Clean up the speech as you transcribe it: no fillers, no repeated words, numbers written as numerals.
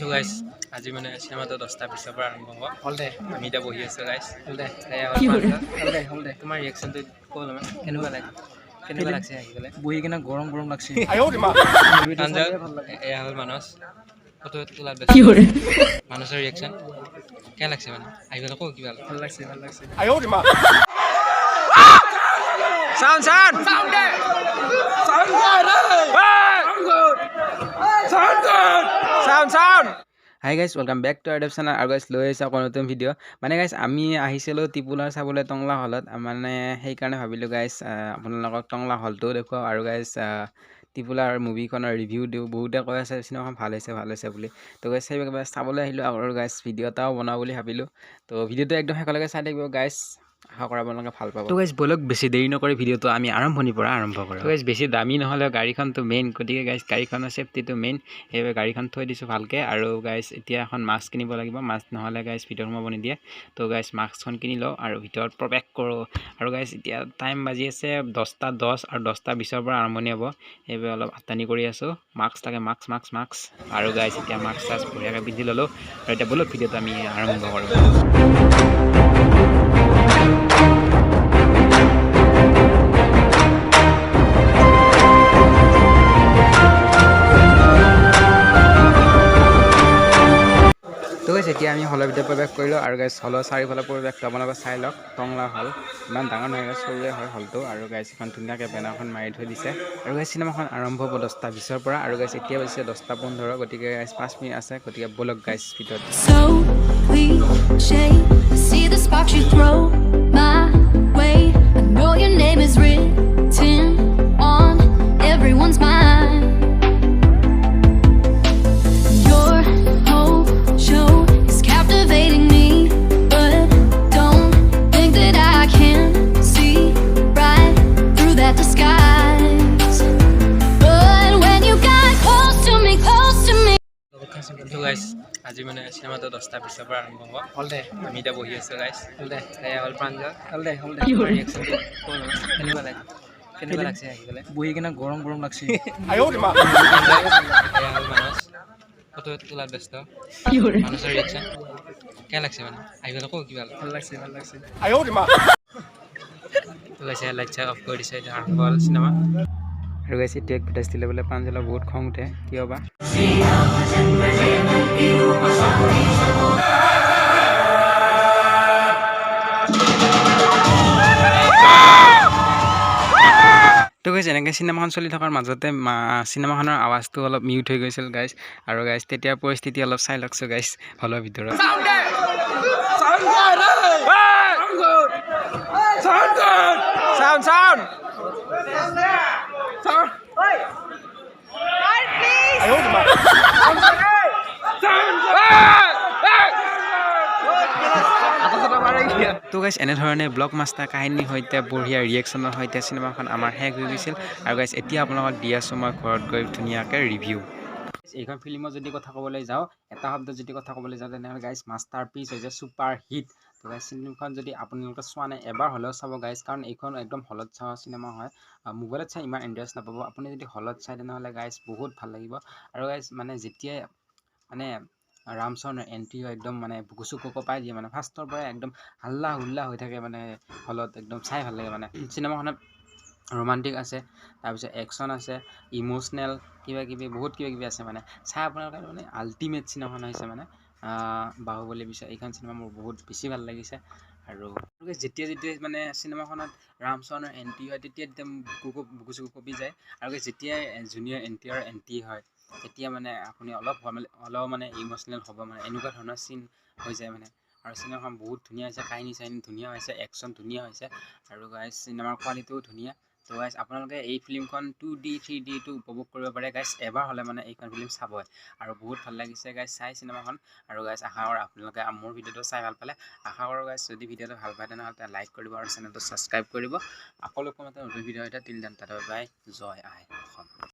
তো গাইস আজি মানে সিনেমাটো 10টা 20 পৰা আৰম্ভ হ'ব হলদে আমি এটা বহি আছো গাইস হলদে এয়া হলদে তোমাৰ ৰিঅ্যাকশনটো কোন মানে কেনেকুৱা লাগছে আহি গলে বহি কিনা গৰম গৰম লাগছে আয়ো মা এয়া হল মানস ফটো তোলা কি হৰে মানসৰ ৰিঅ্যাকশন কেনে লাগছে মানে আহি গলে কো কি ভাল লাগছে আয়ো মা Sound! Hi guys, welcome back to our channel. Our guys, low is a content video. Mane guys, ami ahiselo tipular sabole tongla holat. Mane hey karne bhabilu guys, apunalok tongla hol to dekho. Our guys, tipular movie kono review diu. Bohuta koi ase cinema bhal hoise boli. To guys, hey guys, sabole ahilo. Our guys, video tao bana boli bhabilu. To video to ekdom hekalage side dekho guys. তো guys বলক বেছি দেৰি নকৰি ভিডিওটো আমি আৰম্ভ কৰোঁ তো গাইস বেছি দামী নহলে গাড়ীখন তো মেইন গতিকে গাইস গাড়ীখনৰ সেফটিটো মেইন হেবে গাড়ীখন থৈ দিছো ভালকে আৰু গাইস এতিয়া এখন মাস্ক কিনিব লাগিব মাস্ক নহলে গাইস ভিডিও সোমাব নিদিয়ে তো গাইস মাস্কখন কিনি লও আৰু ভিতৰত প্ৰৱেশ কৰো আৰু গাইস এতিয়া টাইম বাজি আছে 10টা 10 আৰু 10টা 20 পৰা আৰম্ভণি হ'ব হেবে অলপ আতানি কৰি আছো মাস্ক থাকে মাস্ক আৰু গাইস এতিয়া মাস্ক বঢ়িয়াকৈ পিন্ধি ললো আৰু এতিয়া বলক ভিডিওটো আমি আৰম্ভ কৰোঁ তো গাইস এতিয়া আমি হলৰ ভিতৰত প্ৰৱেশ কৰিলো আৰু গাইস হলৰ চাৰিফালে পৰিৱেশটো আপোনালোকে চাই লওক টংলা হল ইমান ডাঙৰ নহয় সৰুৱে হয় হলটো আৰু গাইস এখন ধুনীয়াকৈ বেনাৰখন মাৰি থৈ দিছে আৰু গাইস চিনেমাখন আৰম্ভ হ'ব 10টা 20 পৰা আৰু গাইস এতিয়া হৈছে 10টা 15 গতিকে গাইস 5 মিনিট আছে গতিকে বলক গাইস ভিতৰত see the sparks you throw my way I know your name is written on everyone's mind captivating me but don't think that I can see right through that disguise but when you got close to me তো guys আজি মানে সিনেমাটো 10টা 20 পৰা আৰম্ভ হ'ব হলদে আমি এটা বহি আছো গাইস হলদে এয়া হল প্ৰাঞ্জল হলদে ৰিঅ্যাকশনটো কোন কেনেকুৱা লাগছে আহি গলে বহি কিনা গৰম গৰম লাগছে আয়ো মা এয়া হল মানস ফটো তোলা ব্যস্ত কি হৰে মানসৰ ৰিঅ্যাকশন কেনে লাগছে মানে আহি গলে কো কি ভাল লাগছে আয়ো মা তো গাইছে লাইক অফ কৰি দিছে এটা হল সিনেমা আৰু গাইছে টেক ভিডিঅ দিলে বলে প্ৰাঞ্জলৰ বহুত খং উঠে কিয় বা তো গাইস এনেকৈ সিনেমাখন চলি থকাৰ মাজতে সিনেমাখনৰ আৱাজটো অলপ মিউট হৈ গৈছিল গাইস আৰু গাইস তেতিয়া পৰিস্থিতি অলপ চাই লকছো গাইস হলৰ ভিতৰত সাউন্ড তো গাইস এনে ধৰণে ব্লক মাষ্টাৰ কাহিনীৰ সৈতে বঢ়িয়া ৰিঅ্যাকশনৰ সৈতে সিনেমাখন আমাৰ শেষ হৈ গৈছিল আৰু গাইস এতিয়া আপোনালোকক দি আছো মই ঘৰত গৈ ধুনীয়াকৈ ৰিভিউ এইখন ফিল্মৰ যদি কথা ক'বলৈ যাওঁ এটা শব্দ যদি কথা ক'বলৈ যাওঁ তেনেহ'লে গাইস মাষ্টাৰপিচ হৈছে সুপাৰ হিট তো গাইস চিনেমাখন যদি আপোনালোকে চোৱা নাই এবাৰ হ'লেও চাব গাইস কাৰণ এইখন একদম হলত চোৱা চিনেমা হয় মোবাইলত চাই ইমান ইণ্টাৰেষ্ট নাপাব আপুনি যদি হলত চাই তেনেহ'লে গাইস বহুত ভাল লাগিব আৰু গাইস মানে যেতিয়াই মানে ৰামচৰণৰ এন্ট্ৰি হয় একদম মানে বুকুচুকু কপাই দিয়ে মানে ফাৰ্ষ্টৰ পৰা একদম হাল্লা হুল্লা হৈ থাকে মানে হলত একদম চাই ভাল লাগে মানে চিনেমাখনত ৰোমান্টিক আছে তাৰপিছত একশ্যন আছে ইমোচনেল কিবা বহুত কিবা আছে মানে চাই আপোনালোকে মানে আল্টিমেট চিনেমাখন হৈছে মানে বাহুবলী বিচাৰ এইখন চিনেমা মোৰ বহুত বেছি ভাল লাগিছে আৰু যেতিয়া মানে চিনেমাখনত ৰামচৰণৰ এন্ট্ৰি হয় তেতিয়া বুকুচুকু কপি যায় আৰু যেতিয়াই জুনিয়ৰ এন্ট্ৰি হয় তেতিয়া মানে আপুনি অলপ মানে ইমোচনেল হ'ব মানে এনেকুৱা ধৰণৰ চিন হৈ যায় মানে আৰু চিনেমাখন বহুত ধুনীয়া হৈছে কাহিনী ধুনীয়া হৈছে একশ্যন ধুনীয়া হৈছে আৰু গাইস চিনেমাৰ কোৱালিটিও ধুনীয়া তো গাইস আপোনালোকে এই ফিল্মখন 2D 3D টো উপভোগ কৰিব পাৰে গাইস এবাৰ হ'লে মানে এইখন ফিল্ম চাবই আৰু বহুত ভাল লাগিছে গাইস চাই চিনেমাখন আৰু গাইস আশা কৰোঁ আপোনালোকে মোৰ ভিডিওটো চাই ভাল পালে আশা কৰোঁ গাইস যদি ভিডিওটো ভাল পায় তেনেহ'লে লাইক কৰিব আৰু চেনেলটো সাবস্ক্ৰাইব কৰিব আকৌ লগ পাম এটা নতুন ভিডিও এটা টিল দেন টাটা বাই জয় আই অসম